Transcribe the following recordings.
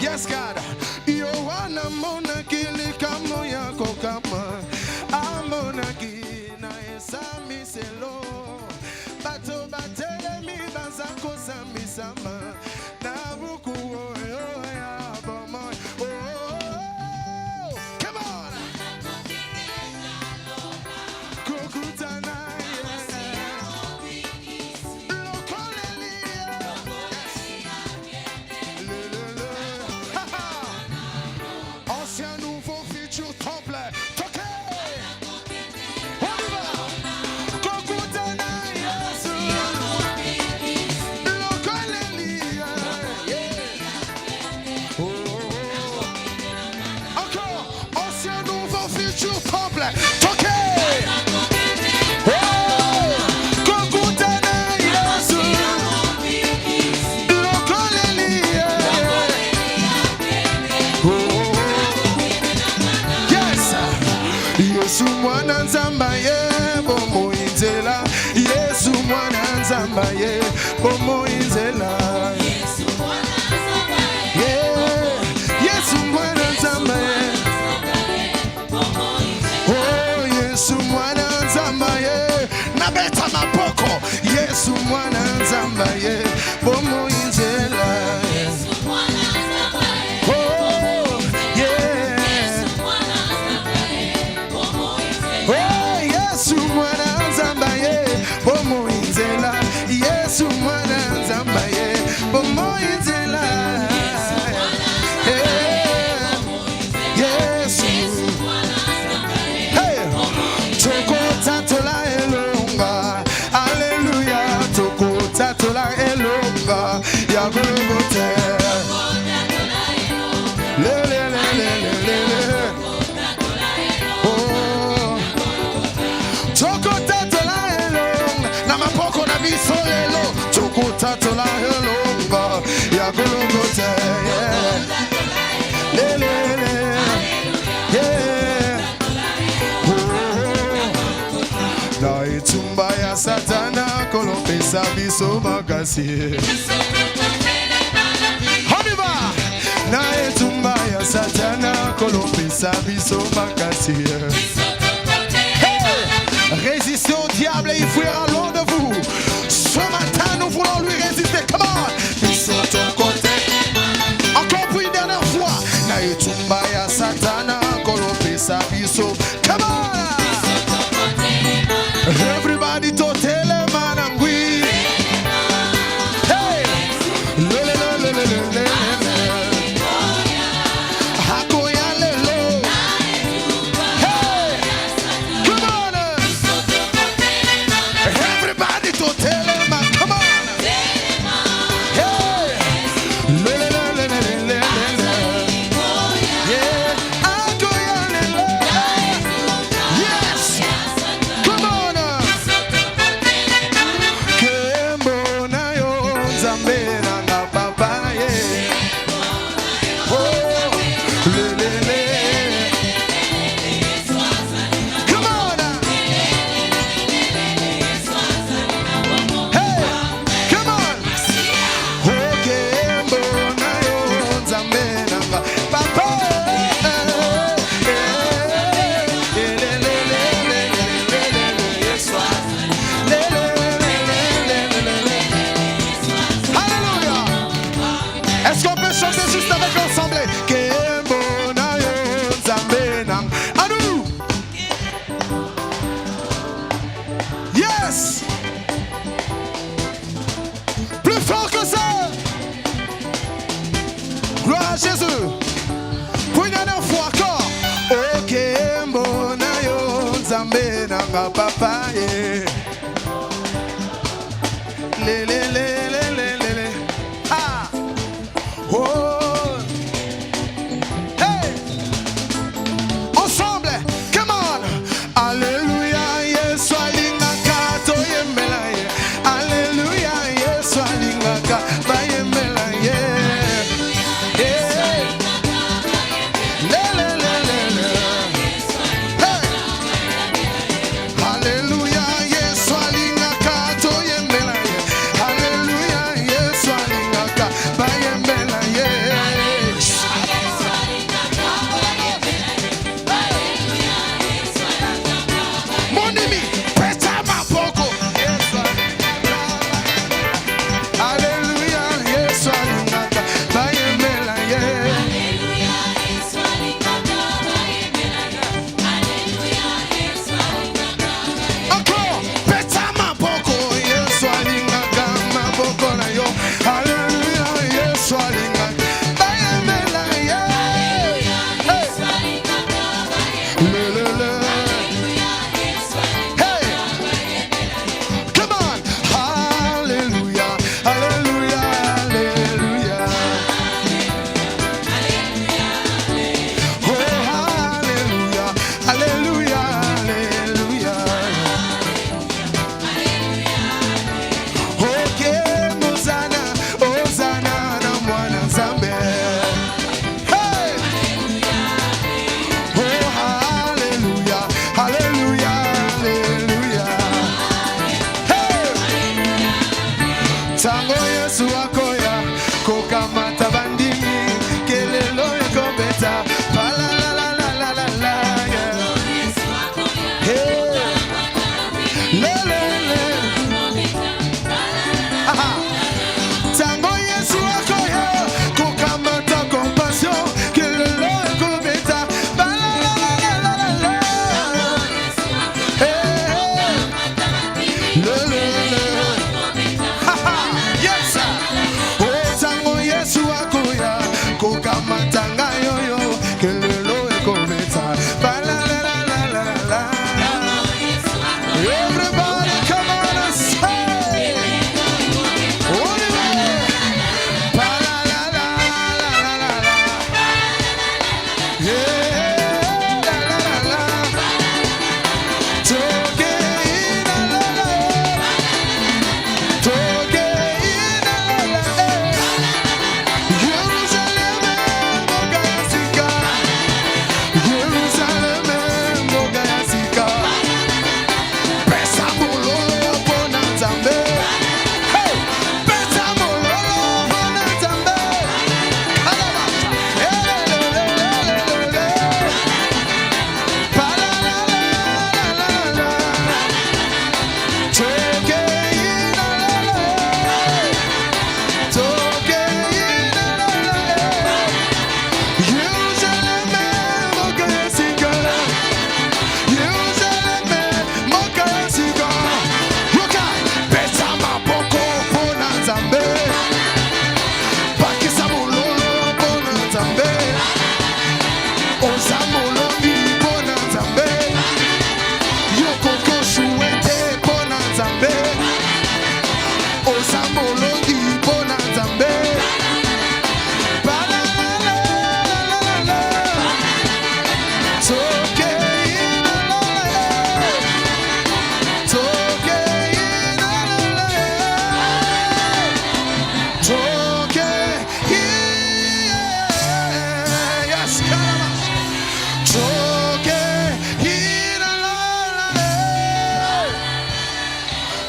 Yes, God. You wanna mona kili kamo yako kama amona kina esami selo bato batele mi bazako sami sama na buku oyo ya bomo. Oh, come on. Kukutana. Yesu mwana nzamba ye bomo inzela. Yesu mwana nzamba ye bomo inzela. Yesu mwana nzamba ye. Yesu mwana nzamba ye bomo inzela. Oh Yesu mwana nzamba ye nabeta mapoko. Yesu mwana nzamba ye bomo inzela. Yesu mwana nzamba ye. Oh yeah. Yesu mwana nzamba ye bomo inzela. Oh Yesu mwana nzamba ye bomo inzela. Yesu mwana nzamba ye bomo inzela. Yesu mwana nzamba ye toko tatola elonga. Hallelujah. Toko tatola elonga ya Golgotha. Le le le le le le. Oh toko tatola elonga na mapoko na biso lelo. Toko tatola elonga ya Golgotha. Le le le. Yeah. Oh na itumba ya Satana kolopesa biso makasi. Honiva na itumba ya Satana kolopesa biso makasi. Hey! Résistez au diable et il fuira loin de vous. Ce matin nous voulons lui résister. Come on. Ils sont ton côté. Encore pour une dernière fois. Na itumba ya Satana kolopesa biso. Come on. Everybody to tell a man and we. Hey, le le le le le le le. Hakoya le lo. Hey, come on. Everybody to tell a man, come on. Hey, le le le le le le le. Yeah, hakoya le lo. Yes, come on. Est-ce qu'on peut chanter juste avec l'ensemble? À nous. Yes. Plus fort que ça. Gloire à Jésus. Pour une dernière fois encore. Ok, mbonayo nzambe nanga papa ye. Le le le le le.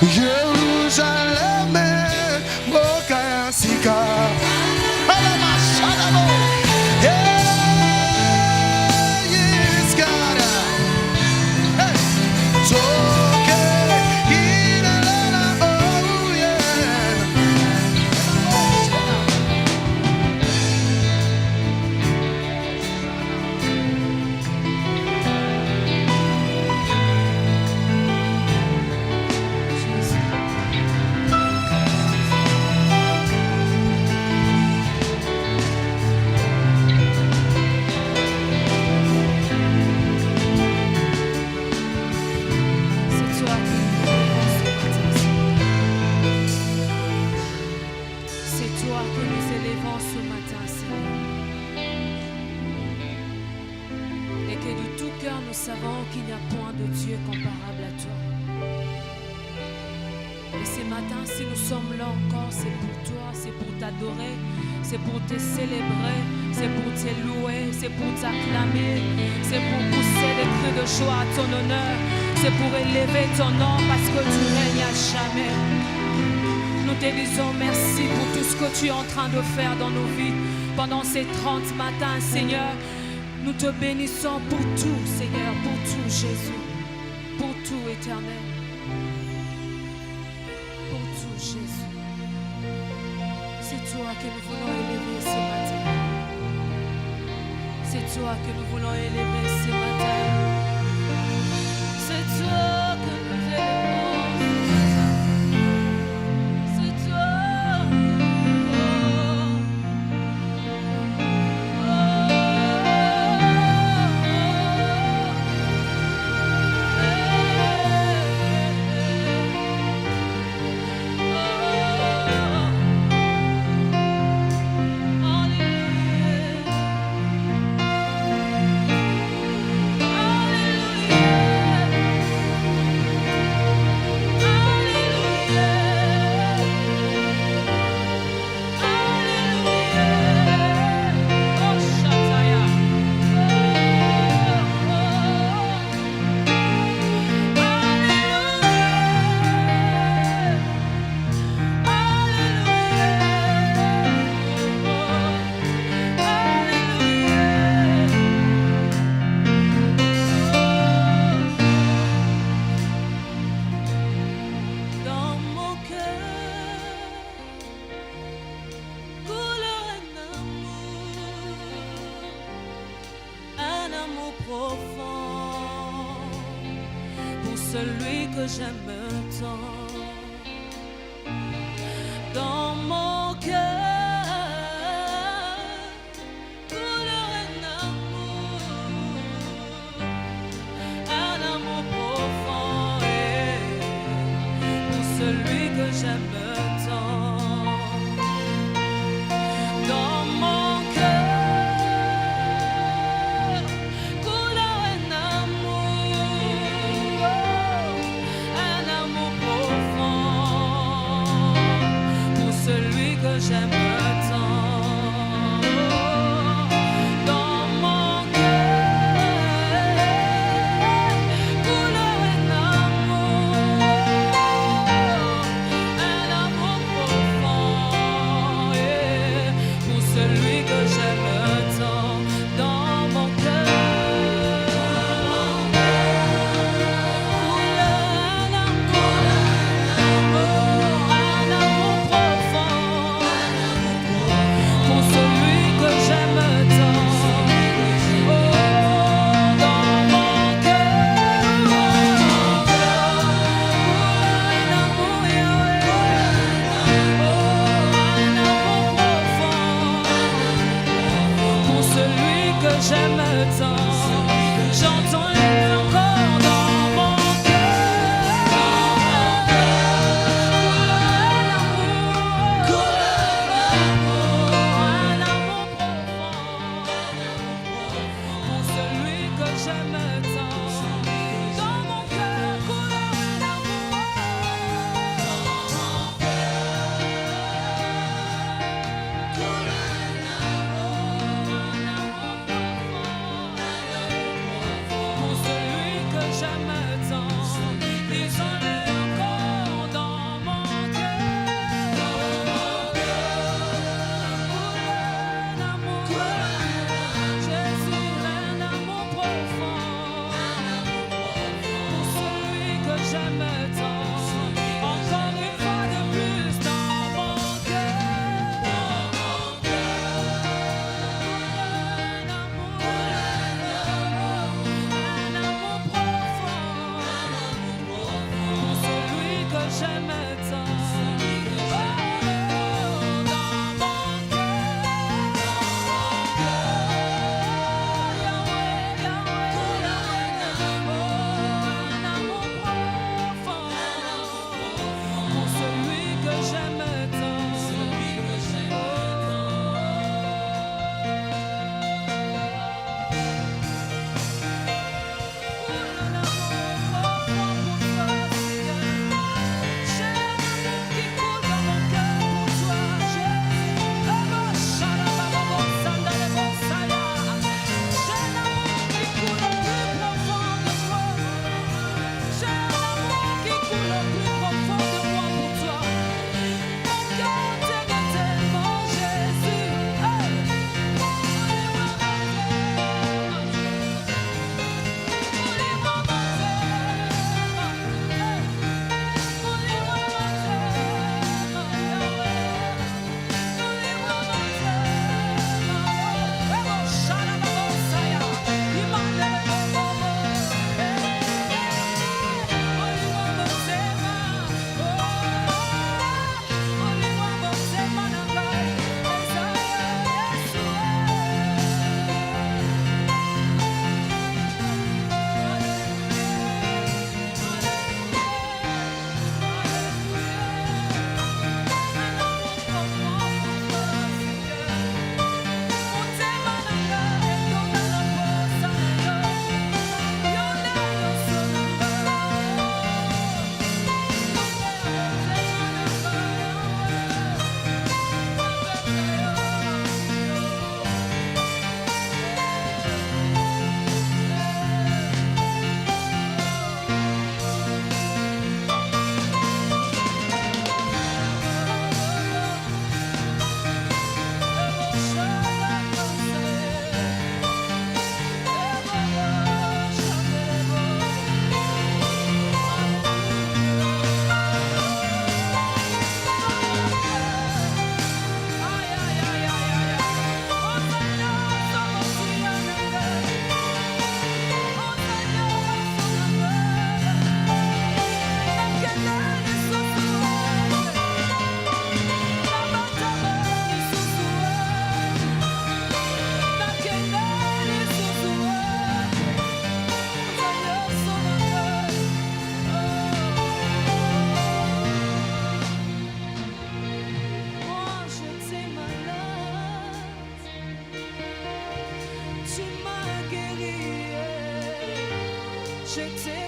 Jérusalem, Mokaya Sika. Yes, God. Hey. So, C'est pour te célébrer, c'est pour te louer, c'est pour t'acclamer, c'est pour pousser des cris de joie à ton honneur, c'est pour élever ton nom parce que tu règnes à jamais. Nous te disons merci pour tout ce que tu es en train de faire dans nos vies pendant ces 30 matins, Seigneur. Nous te bénissons pour tout, Seigneur, pour tout, Jésus, pour tout, Éternel, pour tout, Jésus. C'est toi que nous voulons élever ce matin. C'est toi que nous voulons élever ce matin. C'est toi que nous élevons. C'est toi. Celui que j'aime tant, dans mon cœur coule un amour profond, et pour celui que j'aime tant, dans mon cœur coule un amour profond, pour celui que j'aime tant. Dans mon cœur coule un amour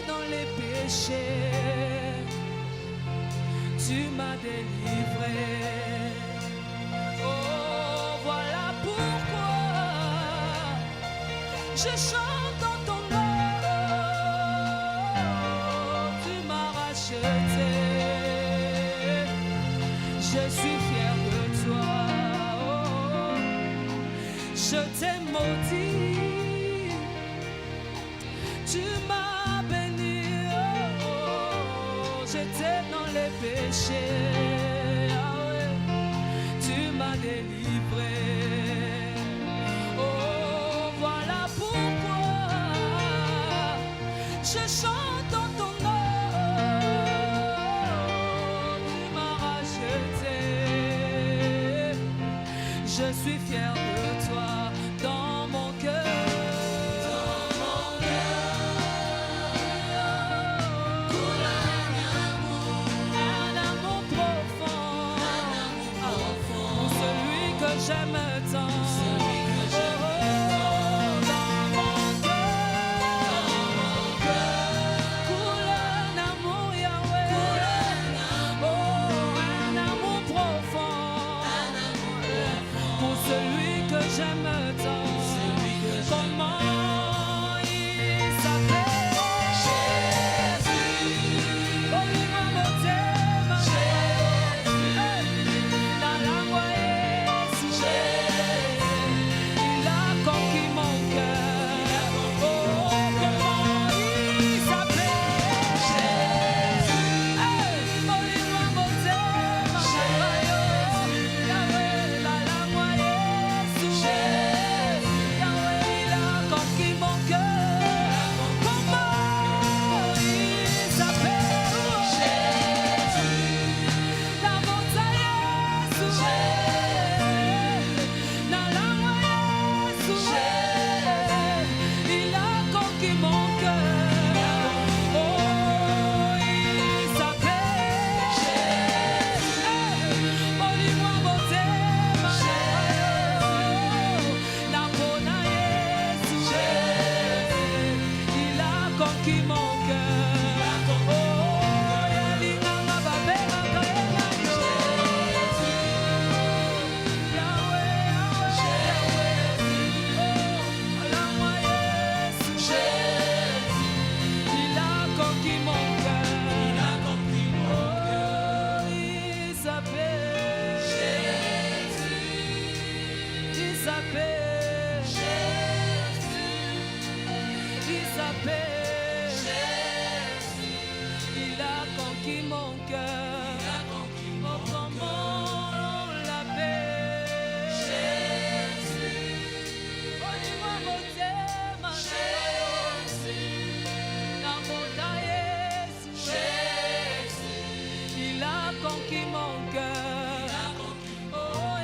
dans les péchés, tu m'as délivré. Oh, voilà pourquoi je chante en ton nom. Tu m'as racheté. Je suis fier de toi. Oh, je t'ai maudit. Tu m'as béni. Oh, j'étais dans les péchés. Ah ouais, tu m'as délivré. Oh, voilà pourquoi je chante en ton nom. Tu m'as racheté. Je suis fier de toi dans mon cœur. Un amour profond. Pour celui que j'aime tant. J'aime tant. Comment il s'appelle? Jésus. Oh, il m'a monté, ma Jésus. Dans la moyenne, Jésus. Il a conquis mon cœur. Oh, comment il s'appelle? Jésus. Oh, il m'a monté, ma Jésus. Yahweh, dans la moyenne. Yahweh, il a conquis mon cœur. Comment il s'appelle? Jésus. La montagne sous Jésus. Dans la moyenne sous Jésus. Il a conquis mon cœur. Oh, il s'appelle Jésus. Oh, dis-moi beauté, ma il a conquis mon cœur. Oh, Yalinganga Babema Kaena Jésus. Yahweh, Yahweh. Oh, la moyenne Jésus. Il a conquis mon cœur. Il a conquis mon cœur. Il s'appelle Jésus. Il s'appelle Jésus. Il s'appelle Jésus. Il a conquis mon cœur. Oh, comment on l'appelle? Jésus. Oh, dis-moi beauté, ma Jésus. Dans mon taillé, Jésus. Il a conquis mon cœur. Oh,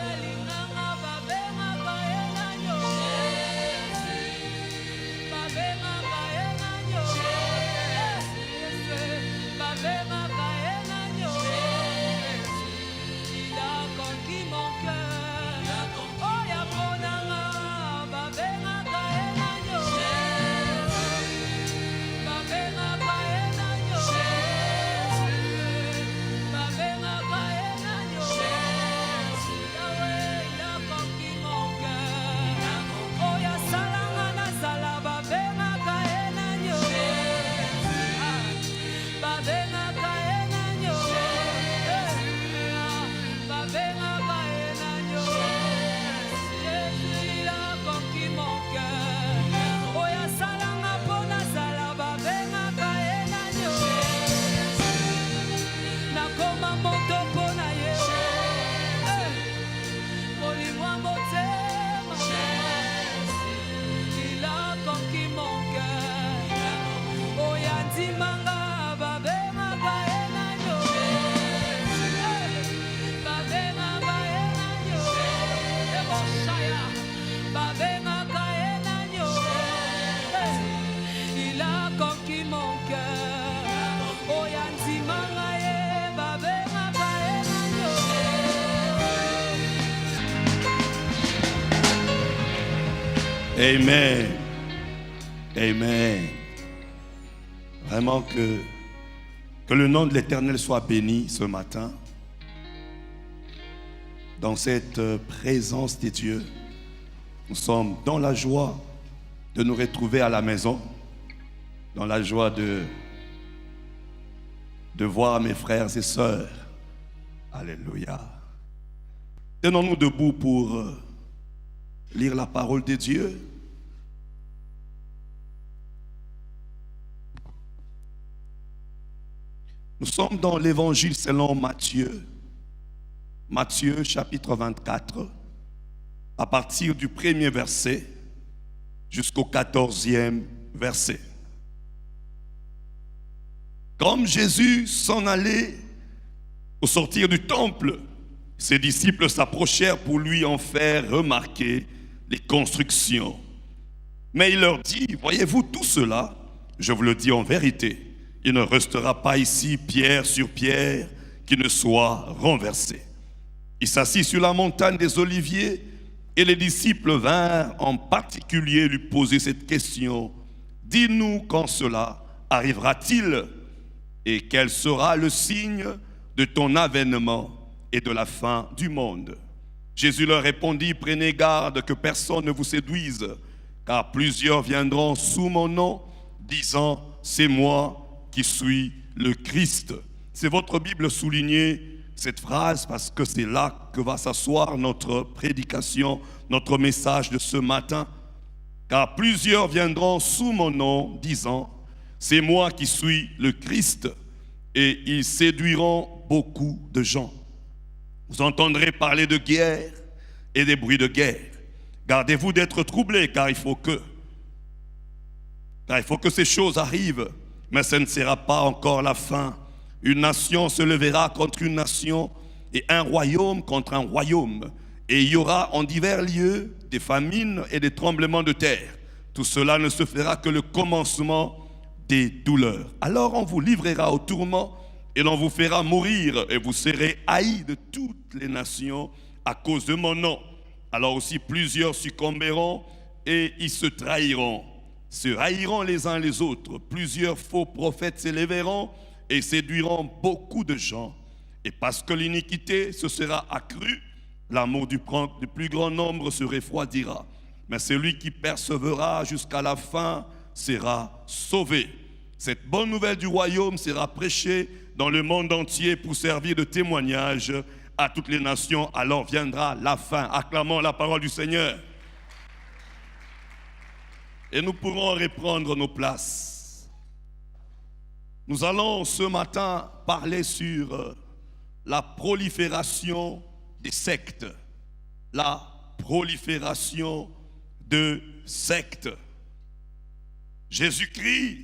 Yalinganga Babema Kaena Yo. Babema Kaena Yo. Babema Kaena Yo. Il a conquis mon cœur. Oh, Yaponanga Babema Kaena Yo. Babema Kaena Yo. Babema Kaena Yo. Yahweh, il a conquis mon cœur. Oh, Yasalanga Nasala Babema Kaena Yo. Babema Kaena Yo. Babema Kaena Yo. Jésus, il a conquis mon cœur. Oh, Yasalanga Pona Sala Babema Kaena Yo. Nakoma moto pona ye. Molimo motema. Il a conquis mon cœur. Oh, Yandimanga Babema Kaena Yo. Babema Kaena Yo. Eboshaya. Babema Kaena Yo. Il a conquis mon cœur. Oh, Yandimanga ye. Babema Kaena Yo. Amen. Amen. Vraiment que le nom de l'Éternel soit béni ce matin. Dans cette présence des dieux, nous sommes dans la joie de nous retrouver à la maison, dans la joie de voir mes frères et sœurs. Alléluia. Tenons-nous debout pour lire la parole de Dieu. Nous sommes dans l'évangile selon Matthieu. Matthieu chapitre 24, à partir du 1er verset jusqu'au 14e verset. Comme Jésus s'en allait au sortir du temple, ses disciples s'approchèrent pour lui en faire remarquer les constructions. Mais il leur dit, voyez-vous tout cela? Je vous le dis en vérité, il ne restera pas ici pierre sur pierre qui ne soit renversée. Il s'assit sur la montagne des Oliviers et les disciples vinrent en particulier lui poser cette question. Dis-nous quand cela arrivera-t-il et quel sera le signe de ton avènement et de la fin du monde? Jésus leur répondit, prenez garde que personne ne vous séduise, car plusieurs viendront sous mon nom, disant, c'est moi qui suis le Christ. C'est votre Bible soulignée cette phrase parce que c'est là que va s'asseoir notre prédication, notre message de ce matin. Car plusieurs viendront sous mon nom, disant, c'est moi qui suis le Christ, et ils séduiront beaucoup de gens. Vous entendrez parler de guerre et des bruits de guerre. Gardez-vous d'être troublés, car il faut que ces choses arrivent, mais ce ne sera pas encore la fin. Une nation se lèvera contre une nation et un royaume contre un royaume. Et il y aura en divers lieux des famines et des tremblements de terre. Tout cela ne se fera que le commencement des douleurs. Alors on vous livrera au tourment et l'on vous fera mourir et vous serez haïs de toutes les nations à cause de mon nom. Alors aussi plusieurs succomberont et ils se trahiront, se haïront les uns les autres. Plusieurs faux prophètes s'élèveront et séduiront beaucoup de gens. Et parce que l'iniquité se sera accrue, l'amour du plus grand nombre se refroidira. Mais celui qui persévérera jusqu'à la fin sera sauvé. Cette bonne nouvelle du royaume sera prêchée dans le monde entier pour servir de témoignage à toutes les nations. Alors viendra la fin. Acclamons la parole du Seigneur. Et nous pourrons reprendre nos places. Nous allons ce matin parler sur la prolifération des sectes. La prolifération de sectes. Jésus-Christ,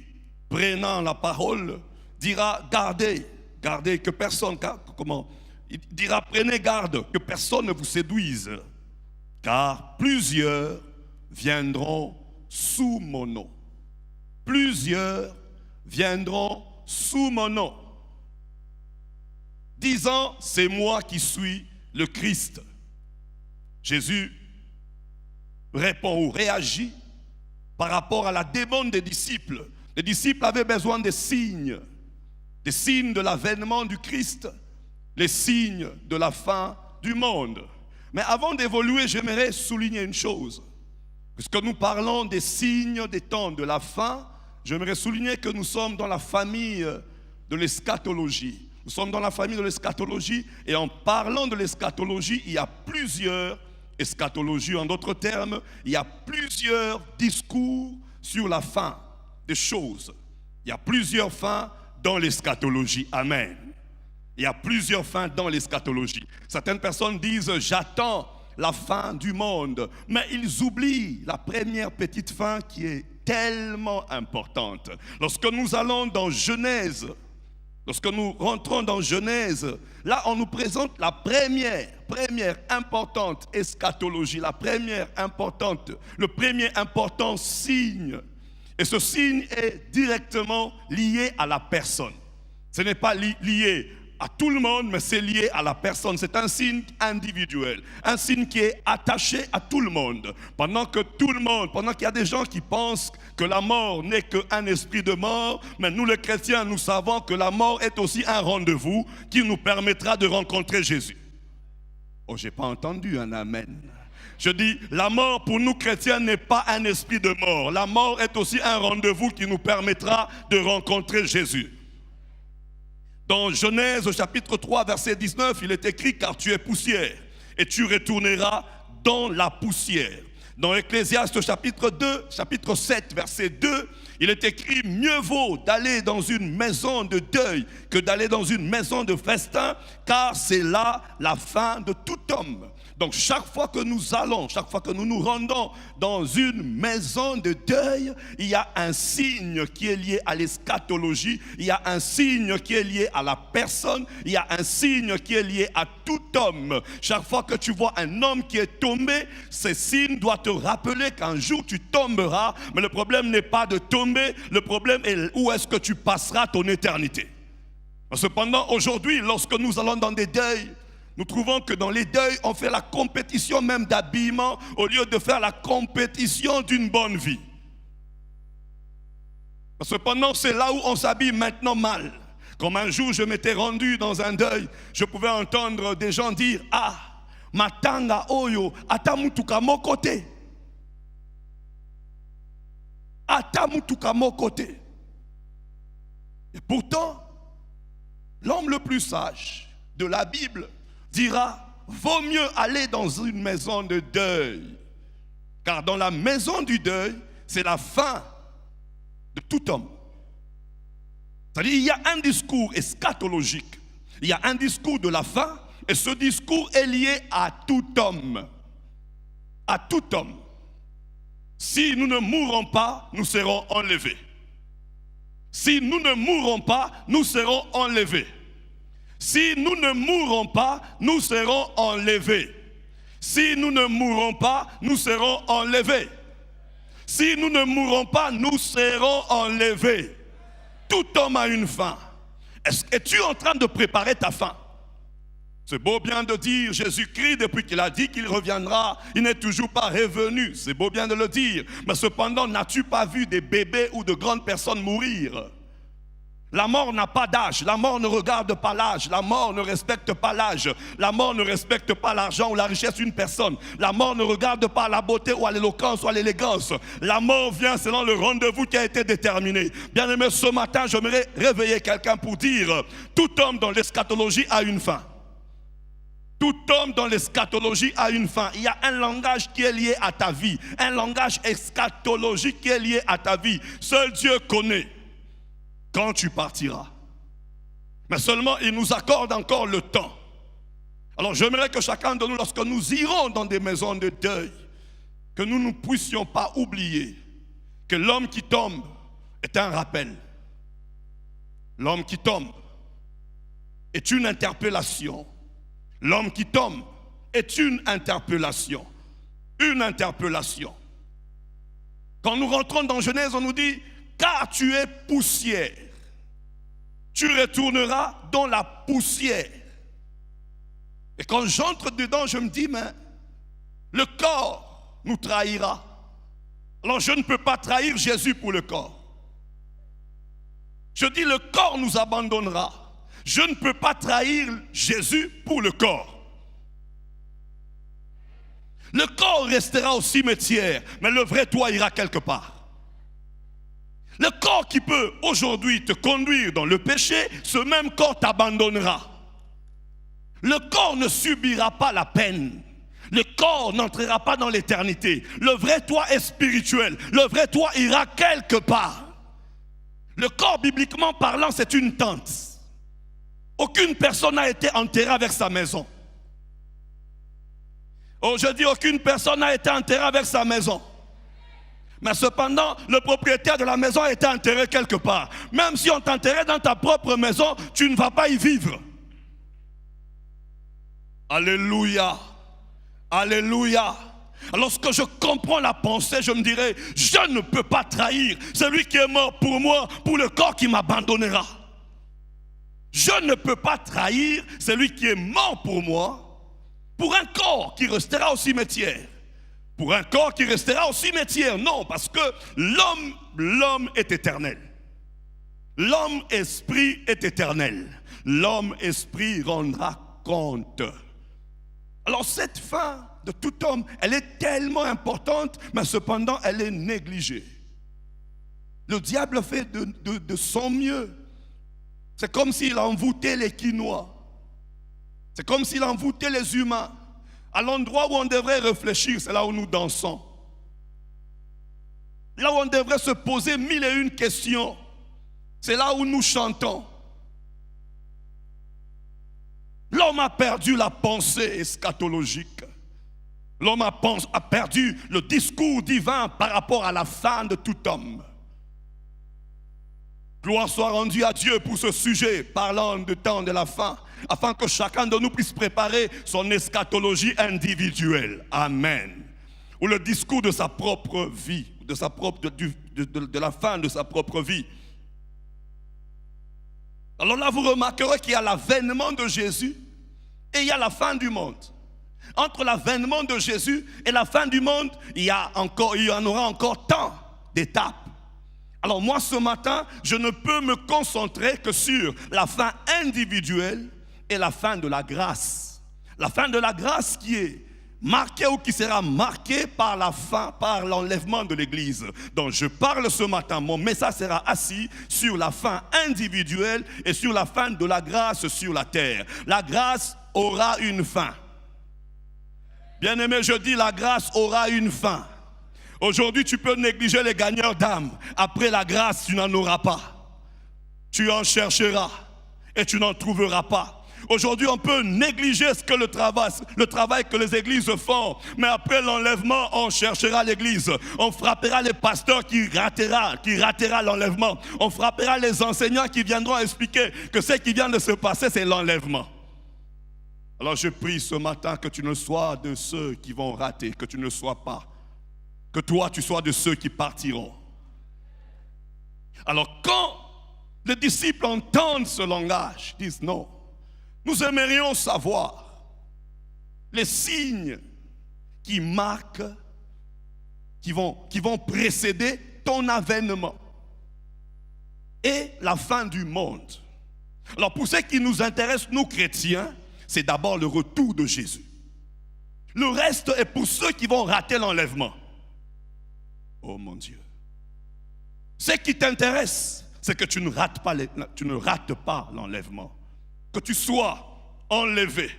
prenant la parole, dira gardez que personne, il dira prenez garde que personne ne vous séduise, car plusieurs viendront sous mon nom. Plusieurs viendront sous mon nom, disant c'est moi qui suis le Christ. Jésus répond ou réagit par rapport à la demande des disciples. Les disciples avaient besoin des signes de l'avènement du Christ, les signes de la fin du monde. Mais avant d'évoluer, j'aimerais souligner une chose. Puisque nous parlons des signes des temps de la fin, j'aimerais souligner que nous sommes dans la famille de l'eschatologie. Nous sommes dans la famille de l'eschatologie et en parlant de l'eschatologie, il y a plusieurs eschatologies. En d'autres termes, il y a plusieurs discours sur la fin des choses. Il y a plusieurs fins dans l'eschatologie. Amen. Il y a plusieurs fins dans l'eschatologie. Certaines personnes disent « j'attends la fin du monde », mais ils oublient la première petite fin qui est tellement importante. Lorsque nous allons dans Genèse, lorsque nous rentrons dans Genèse, là on nous présente la première importante eschatologie, le premier important signe. Et ce signe est directement lié à la personne. Ce n'est pas lié à tout le monde, mais c'est lié à la personne. C'est un signe individuel, un signe qui est attaché à tout le monde. Pendant qu'il y a des gens qui pensent que la mort n'est qu'un esprit de mort, mais nous les chrétiens, nous savons que la mort est aussi un rendez-vous qui nous permettra de rencontrer Jésus. Oh, j'ai pas entendu un amen. Je dis, la mort pour nous chrétiens n'est pas un esprit de mort. La mort est aussi un rendez-vous qui nous permettra de rencontrer Jésus. Dans Genèse au chapitre 3, verset 19, il est écrit « Car tu es poussière et tu retourneras dans la poussière ». Dans Ecclésiaste au chapitre 2, chapitre 7, verset 2, il est écrit « Mieux vaut d'aller dans une maison de deuil que d'aller dans une maison de festin, car c'est là la fin de tout homme. » Donc chaque fois que nous allons, chaque fois que nous nous rendons dans une maison de deuil, il y a un signe qui est lié à l'eschatologie, il y a un signe qui est lié à la personne, il y a un signe qui est lié à tout homme. Chaque fois que tu vois un homme qui est tombé, ce signe doit te rappeler qu'un jour tu tomberas, mais le problème n'est pas de tomber, le problème est où est-ce que tu passeras ton éternité. Cependant, aujourd'hui, lorsque nous allons dans des deuils, nous trouvons que dans les deuils, on fait la compétition même d'habillement au lieu de faire la compétition d'une bonne vie. Cependant, c'est là où on s'habille maintenant mal. Comme un jour, je m'étais rendu dans un deuil, je pouvais entendre des gens dire « Ah, matanga oyo, atamutuka mokote. Atamutuka mokote. » Et pourtant, l'homme le plus sage de la Bible dira, vaut mieux aller dans une maison de deuil. Car dans la maison du deuil, c'est la fin de tout homme. C'est-à-dire, il y a un discours eschatologique. Il y a un discours de la fin, et ce discours est lié à tout homme. À tout homme. Si nous ne mourrons pas, nous serons enlevés. Si nous ne mourrons pas, nous serons enlevés. Si nous ne mourrons pas, nous serons enlevés. Si nous ne mourrons pas, nous serons enlevés. Si nous ne mourrons pas, nous serons enlevés. Tout homme a une fin. Es-tu en train de préparer ta fin? C'est beau bien de dire Jésus-Christ, depuis qu'il a dit qu'il reviendra, il n'est toujours pas revenu. C'est beau bien de le dire. Mais cependant, n'as-tu pas vu des bébés ou de grandes personnes mourir? La mort n'a pas d'âge, la mort ne regarde pas l'âge, la mort ne respecte pas l'âge, la mort ne respecte pas l'argent ou la richesse d'une personne, la mort ne regarde pas la beauté ou à l'éloquence ou à l'élégance. La mort vient selon le rendez-vous qui a été déterminé. Bien aimé, ce matin, j'aimerais réveiller quelqu'un pour dire, tout homme dans l'eschatologie a une fin. Tout homme dans l'eschatologie a une fin. Il y a un langage qui est lié à ta vie, un langage eschatologique qui est lié à ta vie. Seul Dieu connaît quand tu partiras. Mais seulement il nous accorde encore le temps. Alors j'aimerais que chacun de nous, lorsque nous irons dans des maisons de deuil, que nous ne puissions pas oublier que l'homme qui tombe est un rappel. L'homme qui tombe est une interpellation. L'homme qui tombe est une interpellation. Une interpellation. Quand nous rentrons dans Genèse, on nous dit « Car tu es poussière, tu retourneras dans la poussière. » Et quand j'entre dedans, je me dis « Mais le corps nous trahira. » Alors je ne peux pas trahir Jésus pour le corps. Je dis « Le corps nous abandonnera. » Je ne peux pas trahir Jésus pour le corps. Le corps restera au cimetière, mais le vrai toi ira quelque part. Le corps qui peut aujourd'hui te conduire dans le péché, ce même corps t'abandonnera. Le corps ne subira pas la peine. Le corps n'entrera pas dans l'éternité. Le vrai toi est spirituel. Le vrai toi ira quelque part. Le corps, bibliquement parlant, c'est une tente. Aucune personne n'a été enterrée avec sa maison. Oh, je dis aucune personne n'a été enterrée avec sa maison. Mais cependant, le propriétaire de la maison a été enterré quelque part. Même si on t'enterrait dans ta propre maison, tu ne vas pas y vivre. Alléluia. Alléluia. Lorsque je comprends la pensée, je me dirais, je ne peux pas trahir celui qui est mort pour moi, pour le corps qui m'abandonnera. Je ne peux pas trahir celui qui est mort pour moi, pour un corps qui restera au cimetière. Pour un corps qui restera au cimetière. Non, parce que l'homme est éternel. L'homme esprit est éternel. L'homme esprit rendra compte. Alors cette fin de tout homme, elle est tellement importante, mais cependant elle est négligée. Le diable fait de son mieux. C'est comme s'il envoûtait les quinois. C'est comme s'il envoûtait les humains. À l'endroit où on devrait réfléchir, c'est là où nous dansons. Là où on devrait se poser 1001 questions, c'est là où nous chantons. L'homme a perdu la pensée eschatologique. L'homme a perdu le discours divin par rapport à la fin de tout homme. Gloire soit rendue à Dieu pour ce sujet, parlant du temps de la fin, afin que chacun de nous puisse préparer son eschatologie individuelle. Amen. Ou le discours de sa propre vie, de la fin de sa propre vie. Alors là, vous remarquerez qu'il y a l'avènement de Jésus et il y a la fin du monde. Entre l'avènement de Jésus et la fin du monde, il y en aura encore tant d'étapes. Alors moi, ce matin, je ne peux me concentrer que sur la fin individuelle et la fin de la grâce. La fin de la grâce qui est marquée ou qui sera marquée par par l'enlèvement de l'Église. Donc je parle ce matin, mon message sera assis sur la fin individuelle et sur la fin de la grâce sur la terre. La grâce aura une fin. Bien-aimé, je dis la grâce aura une fin. Aujourd'hui, tu peux négliger les gagneurs d'âme. Après la grâce, tu n'en auras pas. Tu en chercheras et tu n'en trouveras pas. Aujourd'hui, on peut négliger le travail que les églises font. Mais après l'enlèvement, on cherchera l'église. On frappera les pasteurs qui ratera l'enlèvement. On frappera les enseignants qui viendront expliquer que ce qui vient de se passer, c'est l'enlèvement. Alors je prie ce matin que tu ne sois de ceux qui vont rater, que tu ne sois pas. Que toi, tu sois de ceux qui partiront. Alors quand les disciples entendent ce langage, ils disent non. Nous aimerions savoir les signes qui marquent, qui vont précéder ton avènement et la fin du monde. Alors pour ce qui nous intéresse, nous chrétiens, c'est d'abord le retour de Jésus. Le reste est pour ceux qui vont rater l'enlèvement. Oh mon Dieu. Ce qui t'intéresse, c'est que tu ne rates pas l'enlèvement. Que tu sois enlevé.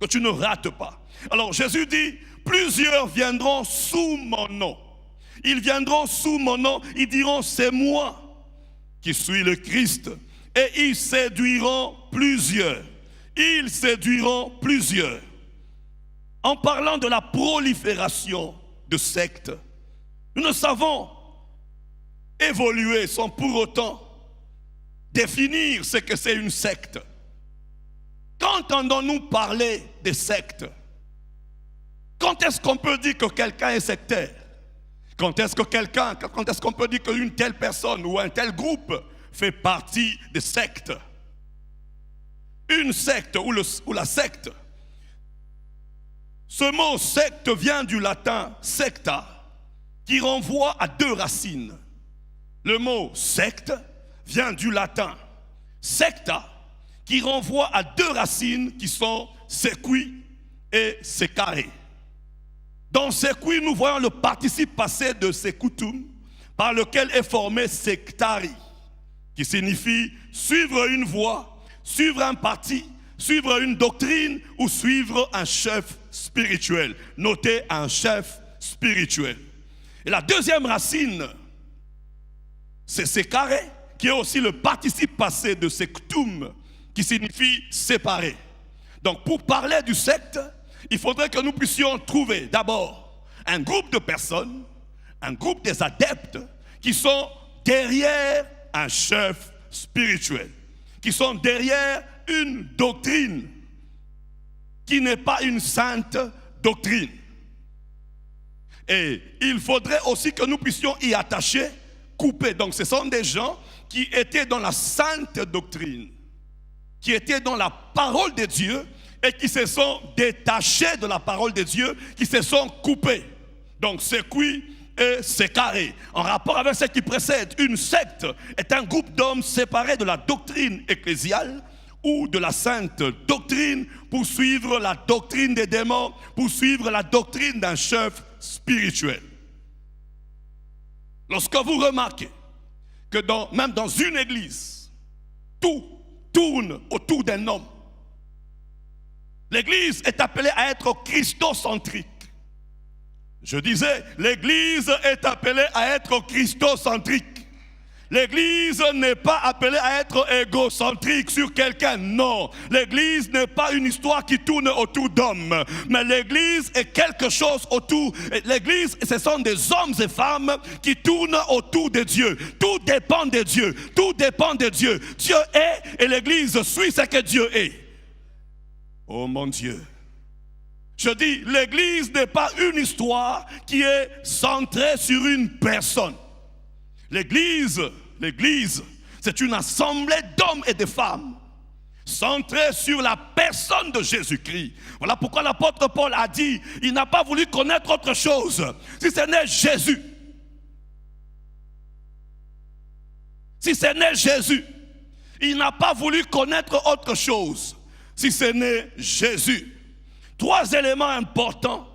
Que tu ne rates pas. Alors Jésus dit, plusieurs viendront sous mon nom. Ils viendront sous mon nom, ils diront, c'est moi qui suis le Christ. Et ils séduiront plusieurs. Ils séduiront plusieurs. En parlant de la prolifération de sectes, nous ne savons évoluer sans pour autant définir ce que c'est une secte. Quand entendons-nous parler des sectes? Quand est-ce qu'on peut dire que quelqu'un est sectaire? Quand est-ce qu'on peut dire qu'une telle personne ou un tel groupe fait partie des sectes? Une secte ou la secte. Ce mot secte vient du latin secta, qui renvoie à deux racines. Le mot secte vient du latin secta, qui renvoie à deux racines qui sont sequi et secare. Dans sequi, nous voyons le participe passé de secutum, par lequel est formé sectari, qui signifie suivre une voie, suivre un parti, suivre une doctrine ou suivre un chef spirituel. Notez un chef spirituel. Et la deuxième racine, c'est secare, qui est aussi le participe passé de sectum, qui signifie séparer. Donc pour parler du secte, il faudrait que nous puissions trouver d'abord un groupe de personnes, un groupe des adeptes qui sont derrière un chef spirituel, qui sont derrière une doctrine qui n'est pas une sainte doctrine. Et il faudrait aussi que nous puissions y attacher, couper. Donc ce sont des gens qui étaient dans la sainte doctrine. qui étaient dans la parole de Dieu et qui se sont détachés de la parole de Dieu, qui se sont coupés. Donc c'est cuit et c'est carré. En rapport avec ce qui précède, une secte est un groupe d'hommes séparés de la doctrine ecclésiale ou de la sainte doctrine pour suivre la doctrine des démons, pour suivre la doctrine d'un chef spirituel. Lorsque vous remarquez que même dans une église, tout tourne autour d'un homme, l'église est appelée à être christocentrique. Je disais, l'église est appelée à être christocentrique. L'église n'est pas appelée à être égocentrique sur quelqu'un, non. L'église n'est pas une histoire qui tourne autour d'hommes, mais l'église est quelque chose autour. L'église, ce sont des hommes et femmes qui tournent autour de Dieu. Tout dépend de Dieu, tout dépend de Dieu. Dieu est et l'église suit ce que Dieu est. Oh mon Dieu. Je dis, l'église n'est pas une histoire qui est centrée sur une personne. L'église, c'est une assemblée d'hommes et de femmes centrée sur la personne de Jésus-Christ. Voilà pourquoi l'apôtre Paul a dit, il n'a pas voulu connaître autre chose si ce n'est Jésus. Si ce n'est Jésus, il n'a pas voulu connaître autre chose si ce n'est Jésus. 3 éléments importants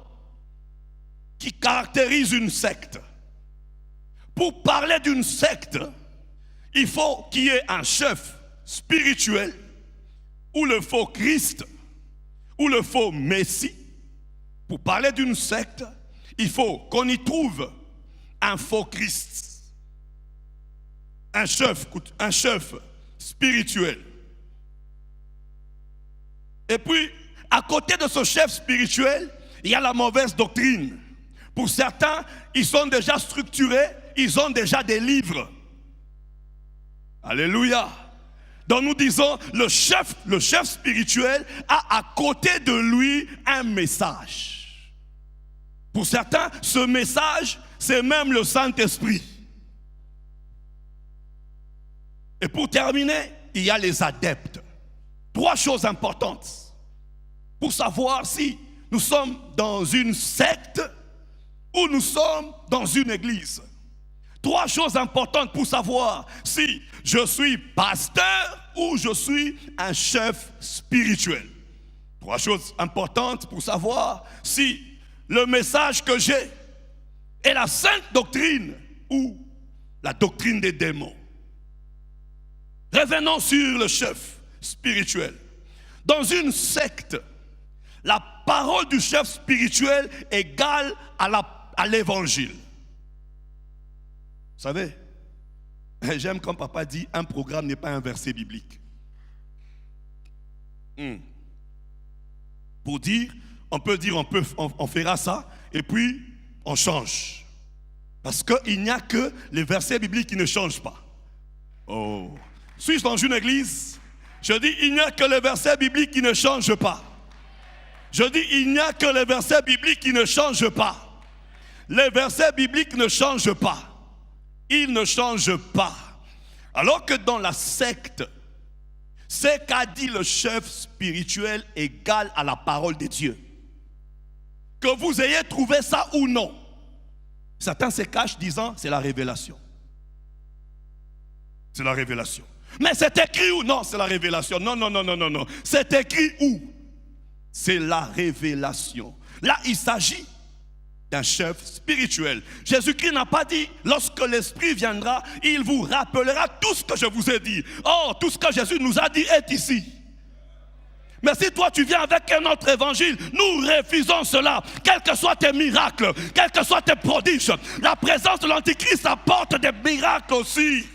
qui caractérisent une secte. Pour parler d'une secte, il faut qu'il y ait un chef spirituel, ou le faux Christ, ou le faux Messie. Pour parler d'une secte, il faut qu'on y trouve un faux Christ, un chef spirituel. Et puis, à côté de ce chef spirituel, il y a la mauvaise doctrine. Pour certains, ils sont déjà structurés, ils ont déjà des livres. Alléluia. Donc nous disons, le chef spirituel a à côté de lui un message. Pour certains, ce message, c'est même le Saint-Esprit. Et pour terminer, il y a les adeptes. 3 choses importantes pour savoir si nous sommes dans une secte ou nous sommes dans une église. 3 choses importantes pour savoir si je suis pasteur ou je suis un chef spirituel. 3 choses importantes pour savoir si le message que j'ai est la sainte doctrine ou la doctrine des démons. Revenons sur le chef spirituel. Dans une secte, la parole du chef spirituel égale à l'évangile. Vous savez, j'aime quand papa dit un programme n'est pas un verset biblique. Pour dire, on fera ça et puis on change. Parce qu'il n'y a que les versets bibliques qui ne changent pas. Oh. Suis-je dans une église? Je dis, il n'y a que les versets bibliques qui ne changent pas. Je dis, il n'y a que les versets bibliques qui ne changent pas. Les versets bibliques ne changent pas. Ils ne changent pas. Alors que dans la secte, ce qu'a dit le chef spirituel égale à la parole de Dieu. Que vous ayez trouvé ça ou non. Certains se cachent disant, c'est la révélation. C'est la révélation. Mais c'est écrit où? Non, c'est la révélation. Non. C'est écrit où? C'est la révélation. Là, il s'agit d'un chef spirituel. Jésus-Christ n'a pas dit, lorsque l'Esprit viendra, il vous rappellera tout ce que je vous ai dit. Oh, tout ce que Jésus nous a dit est ici. Mais si toi tu viens avec un autre évangile, nous refusons cela. Quels que soient tes miracles, quels que soient tes prodiges, la présence de l'Antichrist apporte des miracles aussi.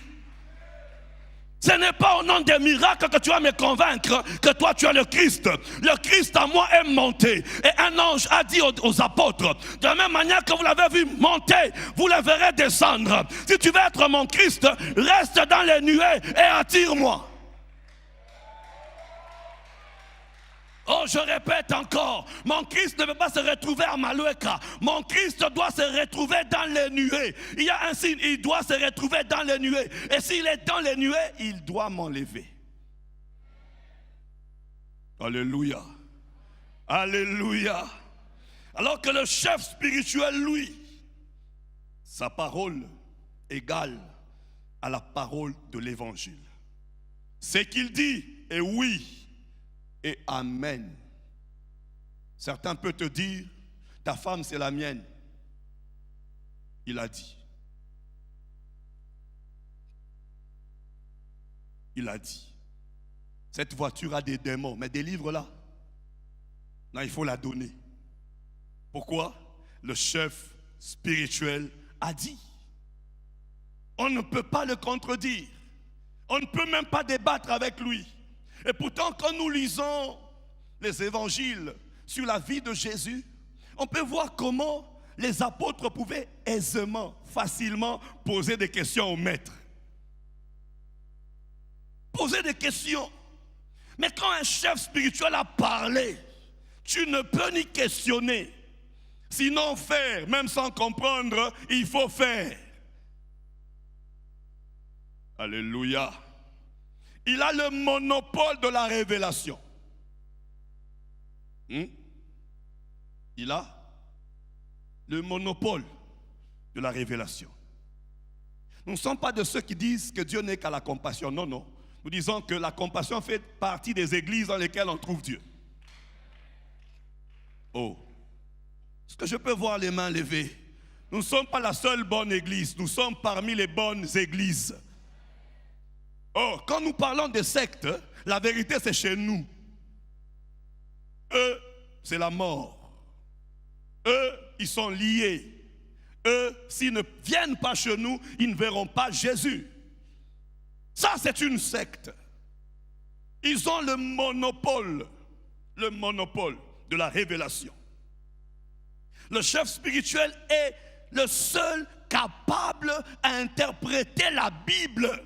Ce n'est pas au nom des miracles que tu vas me convaincre que toi tu es le Christ. Le Christ en moi est monté. Et un ange a dit aux apôtres, de la même manière que vous l'avez vu monter, vous le verrez descendre. Si tu veux être mon Christ, reste dans les nuées et attire-moi. Oh, je répète encore, mon Christ ne peut pas se retrouver à Maloueka. Mon Christ doit se retrouver dans les nuées. Il y a un signe, il doit se retrouver dans les nuées. Et s'il est dans les nuées, il doit m'enlever. Alléluia. Alléluia. Alors que le chef spirituel, lui, sa parole égale à la parole de l'évangile. Ce qu'il dit est oui et amen. Certains peuvent te dire, ta femme c'est la mienne. Il a dit. Il a dit. Cette voiture a des démons, mais délivre-la. Non, il faut la donner. Pourquoi? Le chef spirituel a dit. On ne peut pas le contredire. On ne peut même pas débattre avec lui. Et pourtant, quand nous lisons les évangiles sur la vie de Jésus, on peut voir comment les apôtres pouvaient aisément, facilement poser des questions au maître. Poser des questions. Mais quand un chef spirituel a parlé, tu ne peux ni questionner. Sinon faire, même sans comprendre, il faut faire. Alléluia. Il a le monopole de la révélation. Il a le monopole de la révélation. Nous ne sommes pas de ceux qui disent que Dieu n'est qu'à la compassion. Non, non. Nous disons que la compassion fait partie des églises dans lesquelles on trouve Dieu. Oh. Est-ce que je peux voir les mains levées? Nous ne sommes pas la seule bonne église. Nous sommes parmi les bonnes églises. Oh, quand nous parlons de sectes, la vérité c'est chez nous. Eux, c'est la mort. Eux, ils sont liés. Eux, s'ils ne viennent pas chez nous, ils ne verront pas Jésus. Ça, c'est une secte. Ils ont le monopole de la révélation. Le chef spirituel est le seul capable à interpréter la Bible.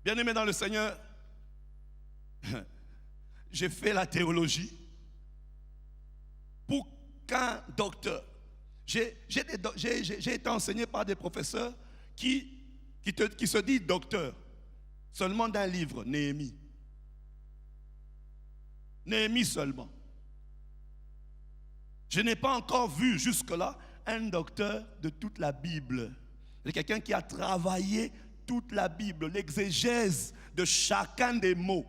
Bien-aimé dans le Seigneur, j'ai fait la théologie pour qu'un docteur, j'ai été enseigné par des professeurs qui se disent docteurs, seulement d'un livre, Néhémie. Néhémie seulement. Je n'ai pas encore vu jusque-là un docteur de toute la Bible. C'est quelqu'un qui a travaillé toute la Bible, l'exégèse de chacun des mots.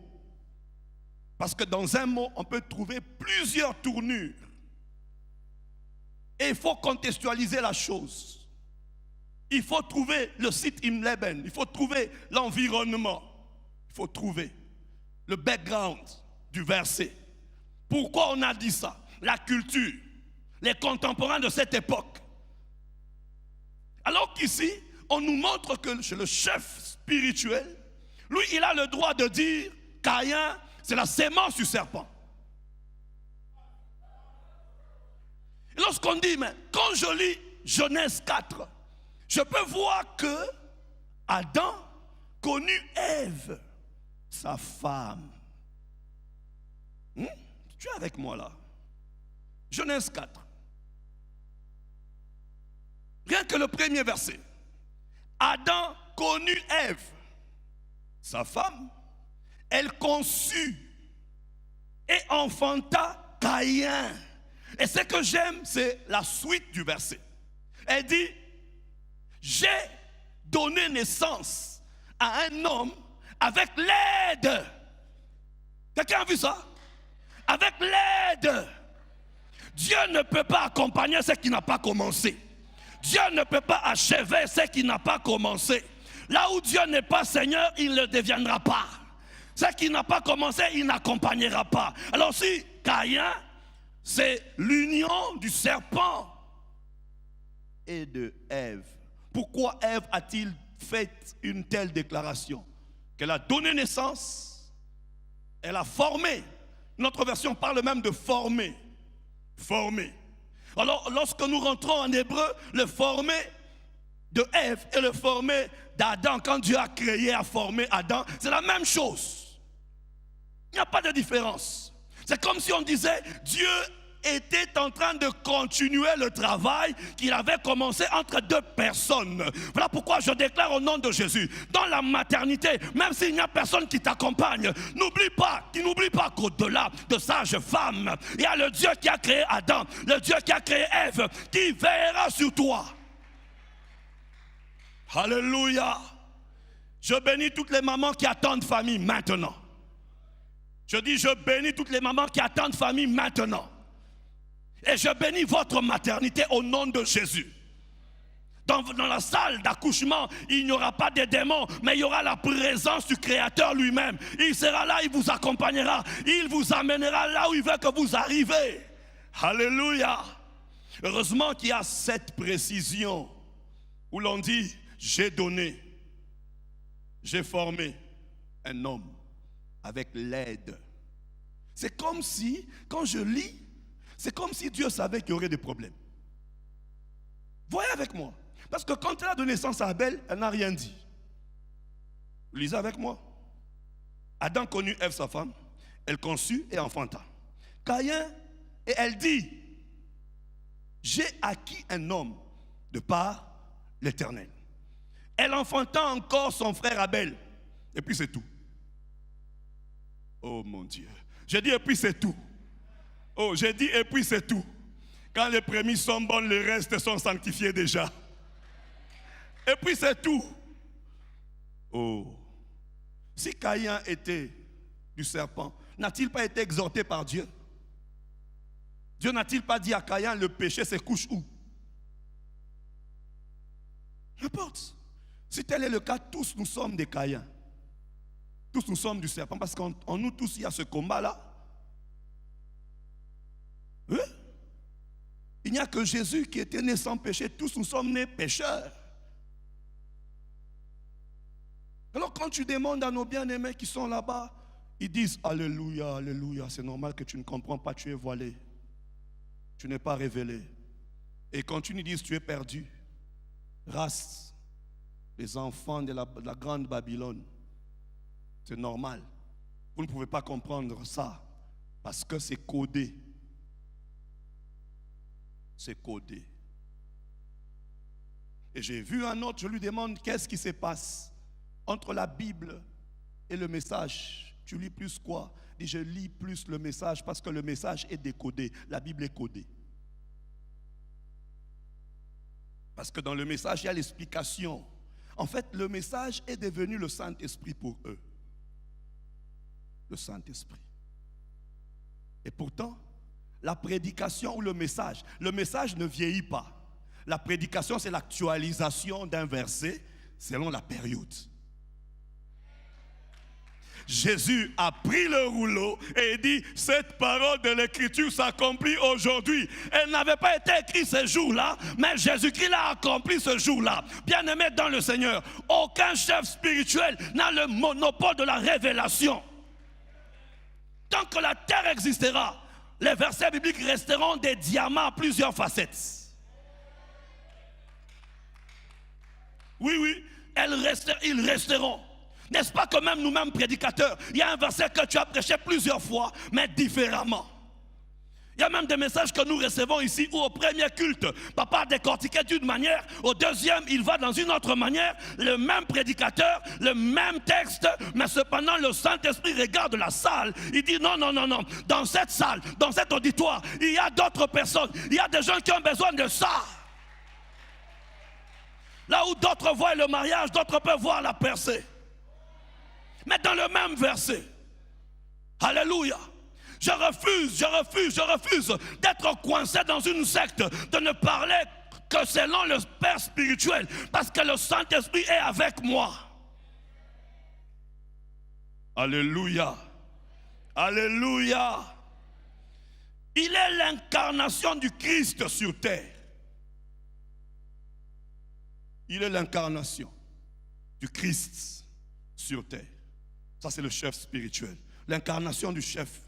Parce que dans un mot, on peut trouver plusieurs tournures. Et il faut contextualiser la chose. Il faut trouver le site im Leben, il faut trouver l'environnement, il faut trouver le background du verset. Pourquoi on a dit ça? La culture, les contemporains de cette époque. Alors qu'ici, on nous montre que chez le chef spirituel, lui, il a le droit de dire Caïn, c'est la sémence du serpent. Et lorsqu'on dit, mais quand je lis Genèse 4, je peux voir que Adam connut Ève, sa femme. Tu es avec moi là? Genèse 4. Rien que le premier verset. Adam connut Ève, sa femme. Elle conçut et enfanta Caïn. Et ce que j'aime, c'est la suite du verset. Elle dit, j'ai donné naissance à un homme avec l'aide. Quelqu'un a vu ça? Avec l'aide. Dieu ne peut pas accompagner ce qui n'a pas commencé. Dieu ne peut pas achever ce qui n'a pas commencé. Là où Dieu n'est pas Seigneur, il ne deviendra pas. Ce qui n'a pas commencé, il n'accompagnera pas. Alors si Caïn, c'est l'union du serpent et de Ève. Pourquoi Ève a-t-il fait une telle déclaration? Qu'elle a donné naissance, elle a formé. Notre version parle même de former. Former. Alors, lorsque nous rentrons en hébreu, le formé de Ève et le formé d'Adam, quand Dieu a créé, a formé Adam, c'est la même chose. Il n'y a pas de différence. C'est comme si on disait, Dieu était en train de continuer le travail qu'il avait commencé entre deux personnes. Voilà pourquoi je déclare au nom de Jésus, dans la maternité, même s'il n'y a personne qui t'accompagne, n'oublie pas qu'au-delà de sage femme, il y a le Dieu qui a créé Adam, le Dieu qui a créé Ève, qui veillera sur toi. Alléluia. Je bénis toutes les mamans qui attendent famille maintenant. Je dis, je bénis toutes les mamans qui attendent famille maintenant. Et je bénis votre maternité au nom de Jésus. Dans la salle d'accouchement, il n'y aura pas de démons, mais il y aura la présence du Créateur lui-même. Il sera là, il vous accompagnera, il vous amènera là où il veut que vous arrivez. Alléluia. Heureusement qu'il y a cette précision où l'on dit, j'ai donné, j'ai formé un homme avec l'aide. C'est comme si, quand je lis, c'est comme si Dieu savait qu'il y aurait des problèmes. Voyez avec moi. Parce que quand elle a donné naissance à Abel, elle n'a rien dit. Lisez avec moi. Adam connut Ève, sa femme. Elle conçut et enfanta. Caïn, et elle dit, j'ai acquis un homme de par l'Éternel. Elle enfanta encore son frère Abel. Et puis c'est tout. Oh mon Dieu. J'ai dit et puis c'est tout. Oh, j'ai dit et puis c'est tout. Quand les prémices sont bonnes, les restes sont sanctifiés déjà. Et puis c'est tout. Oh. Si Caïn était du serpent, n'a-t-il pas été exhorté par Dieu? Dieu n'a-t-il pas dit à Caïn, le péché se couche où? N'importe. Si tel est le cas, tous nous sommes des Caïns. Tous nous sommes du serpent, parce qu'en nous tous, il y a ce combat-là. Oui? Il n'y a que Jésus qui était né sans péché. Tous nous sommes nés pécheurs. Alors quand tu demandes à nos bien-aimés qui sont là-bas, ils disent Alléluia, Alléluia. C'est normal que tu ne comprends pas, tu es voilé. Tu n'es pas révélé. Et quand tu nous dis tu es perdu, race, les enfants de la grande Babylone, c'est normal. Vous ne pouvez pas comprendre ça parce que c'est codé. C'est codé. Et j'ai vu un autre, je lui demande qu'est-ce qui se passe entre la Bible et le message. Tu lis plus quoi? Il dit je lis plus le message parce que le message est décodé. La Bible est codée. Parce que dans le message, il y a l'explication. En fait, le message est devenu le Saint-Esprit pour eux. Le Saint-Esprit. Et pourtant, la prédication ou le message ne vieillit pas. La prédication, c'est l'actualisation d'un verset selon la période. Jésus a pris le rouleau et dit, cette parole de l'écriture s'accomplit aujourd'hui. Elle n'avait pas été écrite ce jour-là, mais Jésus-Christ l'a accompli ce jour-là. Bien-aimé dans le Seigneur, aucun chef spirituel n'a le monopole de la révélation. Tant que la terre existera, les versets bibliques resteront des diamants à plusieurs facettes. Oui, ils resteront. N'est-ce pas que même nous-mêmes prédicateurs, il y a un verset que tu as prêché plusieurs fois, mais différemment. Il y a même des messages que nous recevons ici où au premier culte, papa a décortiqué d'une manière, au deuxième, il va dans une autre manière, le même prédicateur, le même texte, mais cependant le Saint-Esprit regarde la salle, il dit non, dans cette salle, dans cet auditoire, il y a d'autres personnes, il y a des gens qui ont besoin de ça. Là où d'autres voient le mariage, d'autres peuvent voir la percée. Mais dans le même verset, alléluia, je refuse d'être coincé dans une secte, de ne parler que selon le Père spirituel, parce que le Saint-Esprit est avec moi. Alléluia, alléluia. Il est l'incarnation du Christ sur terre. Il est l'incarnation du Christ sur terre. Ça, c'est le chef spirituel. L'incarnation du chef,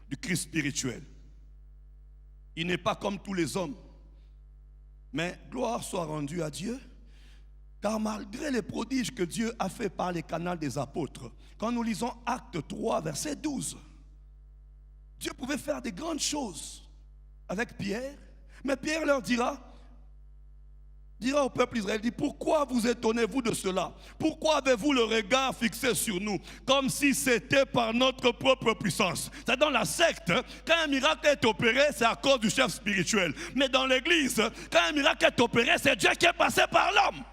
du Christ spirituel. Il n'est pas comme tous les hommes. Mais gloire soit rendue à Dieu. Car malgré les prodiges que Dieu a fait par les canaux des apôtres, quand nous lisons Actes 3, verset 12, Dieu pouvait faire des grandes choses. avec Pierre. Mais Pierre leur dira au peuple Israël, dit, pourquoi vous étonnez-vous de cela? Pourquoi avez-vous le regard fixé sur nous, comme si c'était par notre propre puissance? C'est dans la secte, quand un miracle est opéré, c'est à cause du chef spirituel. Mais dans l'église, quand un miracle est opéré, c'est Dieu qui est passé par l'homme.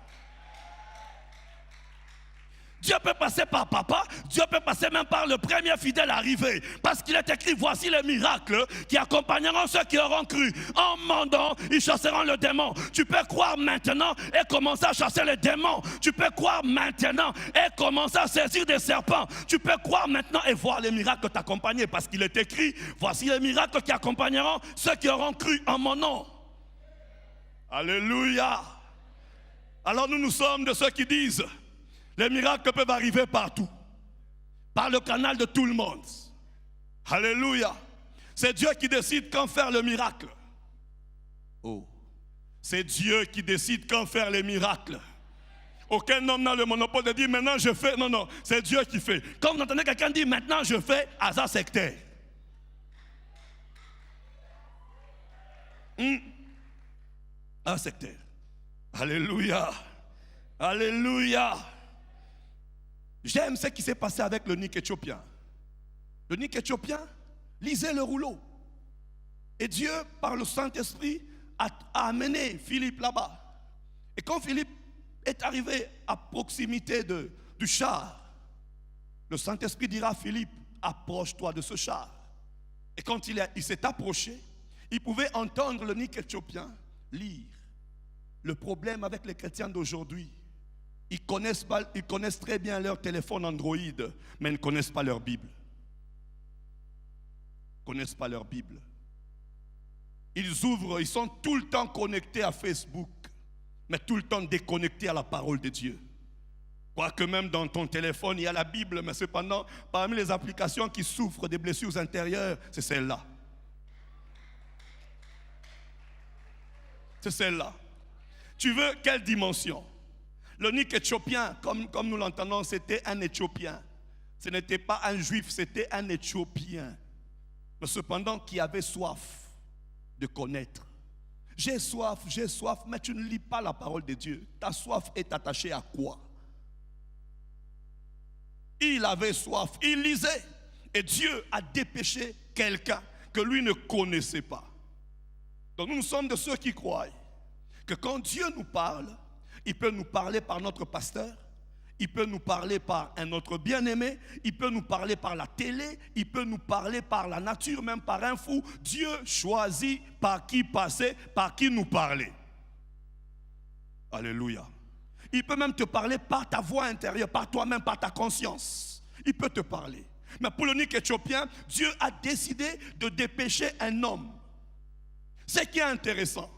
Dieu peut passer par papa, Dieu peut passer même par le premier fidèle arrivé. Parce qu'il est écrit, voici les miracles qui accompagneront ceux qui auront cru. En mon nom, ils chasseront le démon. Tu peux croire maintenant et commencer à chasser les démons. Tu peux croire maintenant et commencer à saisir des serpents. Tu peux croire maintenant et voir les miracles t'accompagner. Parce qu'il est écrit, voici les miracles qui accompagneront ceux qui auront cru en mon nom. Alléluia. Alors nous sommes de ceux qui disent, les miracles peuvent arriver partout, par le canal de tout le monde. Alléluia. C'est Dieu qui décide quand faire le miracle. Oh, c'est Dieu qui décide quand faire les miracles. Aucun homme n'a le monopole de dire maintenant je fais. Non, non, c'est Dieu qui fait. Quand vous entendez quelqu'un dire maintenant je fais, hasard sectaire. Un sectaire. Alléluia. Alléluia. J'aime ce qui s'est passé avec le Nick éthiopien. Le Nick éthiopien lisait le rouleau. Et Dieu, par le Saint-Esprit, a amené Philippe là-bas. Et quand Philippe est arrivé à proximité du char, le Saint-Esprit dira à Philippe, approche-toi de ce char. Et quand il s'est approché, il pouvait entendre le Nick éthiopien lire. Le problème avec les chrétiens d'aujourd'hui, ils connaissent très bien leur téléphone Android, mais ils ne connaissent pas leur Bible. Ils ne connaissent pas leur Bible. Ils ouvrent, ils sont tout le temps connectés à Facebook, mais tout le temps déconnectés à la parole de Dieu. Quoique même dans ton téléphone, il y a la Bible, mais cependant, parmi les applications qui souffrent des blessures intérieures, c'est celle-là. C'est celle-là. Tu veux quelle dimension? Le Nick éthiopien, comme nous l'entendons, c'était un Éthiopien. Ce n'était pas un juif, c'était un Éthiopien. Mais cependant, qui avait soif de connaître. J'ai soif, mais tu ne lis pas la parole de Dieu. Ta soif est attachée à quoi? Il avait soif, il lisait. Et Dieu a dépêché quelqu'un que lui ne connaissait pas. Donc nous sommes de ceux qui croient que quand Dieu nous parle, il peut nous parler par notre pasteur, il peut nous parler par un autre bien-aimé, il peut nous parler par la télé, il peut nous parler par la nature, même par un fou. Dieu choisit par qui passer, par qui nous parler. Alléluia. Il peut même te parler par ta voix intérieure, par toi-même, par ta conscience. Il peut te parler. Mais pour le Nick éthiopien, Dieu a décidé de dépêcher un homme. Ce qui est intéressant,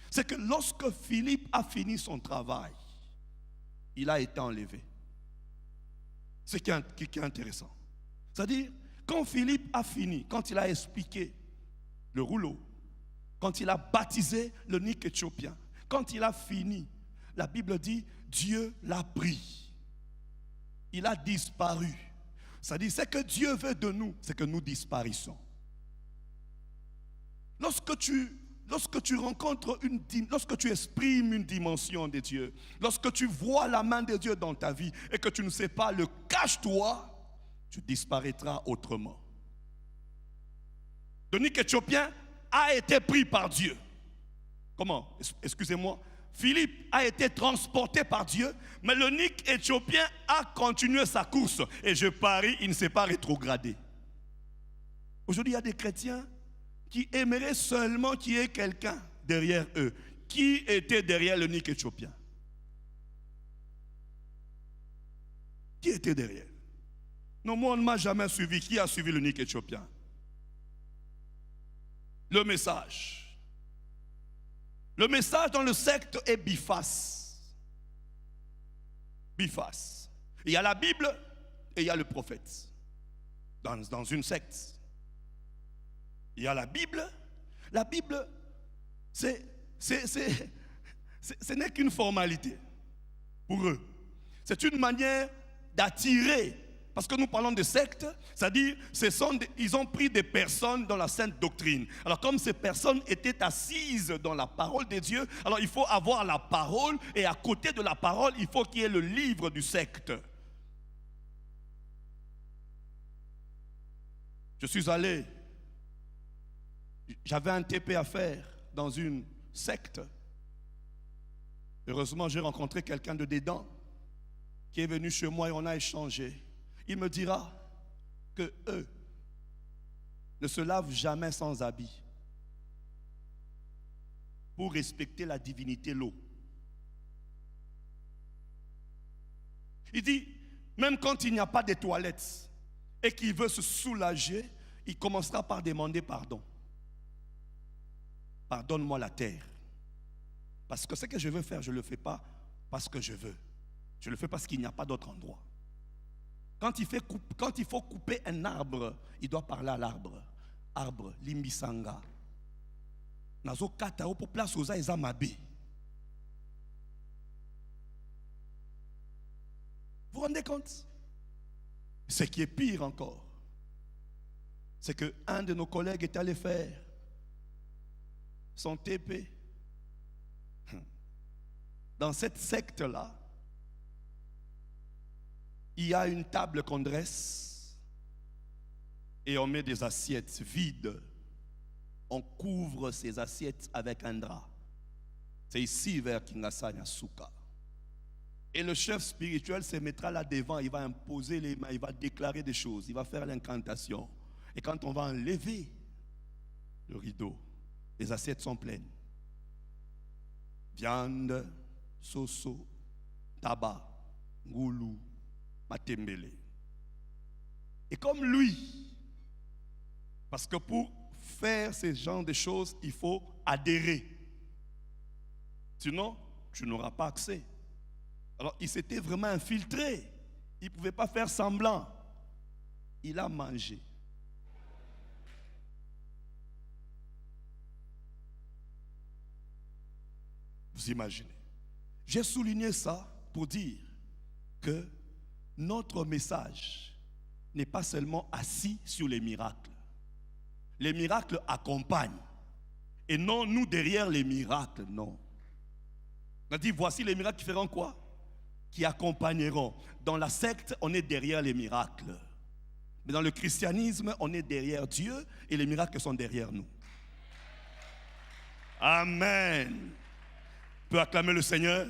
c'est que lorsque Philippe a fini son travail, il a été enlevé. Ce qui est intéressant. C'est-à-dire, quand Philippe a fini, quand il a expliqué le rouleau, quand il a baptisé le Nick éthiopien, quand il a fini, la Bible dit, Dieu l'a pris. Il a disparu. C'est-à-dire, ce que Dieu veut de nous, c'est que nous disparissons. Lorsque tu rencontres lorsque tu exprimes une dimension de Dieu, lorsque tu vois la main de Dieu dans ta vie et que tu ne sais pas, le cache-toi, tu disparaîtras autrement. Le Nick éthiopien a été pris par Dieu. Comment? Excusez-moi. Philippe a été transporté par Dieu, mais le Nick éthiopien a continué sa course. Et je parie, il ne s'est pas rétrogradé. Aujourd'hui, il y a des chrétiens qui aimeraient seulement qu'il y ait quelqu'un derrière eux. Qui était derrière le Nick éthiopien? Qui était derrière? Non, moi on ne m'a jamais suivi. Qui a suivi le Nick éthiopien? Le message. Le message dans le secte est biface. Biface. Il y a la Bible et il y a le prophète. Dans une secte. Il y a la Bible. La Bible, ce n'est qu'une formalité pour eux. C'est une manière d'attirer Parce que nous parlons de sectes, c'est-à-dire ils ont pris des personnes dans la sainte doctrine. Alors comme ces personnes étaient assises dans la parole de Dieu, alors il faut avoir la parole, et à côté de la parole, il faut qu'il y ait le livre du secte. Je suis allé, j'avais un TP à faire dans une secte. Heureusement, j'ai rencontré quelqu'un de dedans qui est venu chez moi et on a échangé. Il me dira que eux ne se lavent jamais sans habit pour respecter la divinité, l'eau. Il dit, même quand il n'y a pas de toilettes et qu'il veut se soulager, il commencera par demander pardon. Pardonne-moi la terre. Parce que ce que je veux faire, je ne le fais pas parce que je veux. Je le fais parce qu'il n'y a pas d'autre endroit. Quand il faut couper un arbre, il doit parler à l'arbre. Arbre, limbisanga. Nazo kata pour place aux ezamabe. Vous vous rendez compte? Ce qui est pire encore, c'est qu'un de nos collègues est allé faire son TP dans cette secte-là. Il y a une table qu'on dresse et on met des assiettes vides. On couvre ces assiettes avec un drap. C'est ici vers Kingasanya Souka. Et le chef spirituel se mettra là devant, il va imposer les mains, il va déclarer des choses, il va faire l'incantation. Et quand on va enlever le rideau, les assiettes sont pleines. Viande, soso, tabac, ngoulou, matembele. Et comme lui, parce que pour faire ce genre de choses, il faut adhérer. Sinon, tu n'auras pas accès. Alors, il s'était vraiment infiltré. Il ne pouvait pas faire semblant. Il a mangé. Vous imaginez. J'ai souligné ça pour dire que notre message n'est pas seulement assis sur les miracles. Les miracles accompagnent. Et non nous derrière les miracles, non. On a dit, voici les miracles qui feront quoi? Qui accompagneront. Dans la secte, on est derrière les miracles. Mais dans le christianisme, on est derrière Dieu et les miracles sont derrière nous. Amen. On peut acclamer le Seigneur.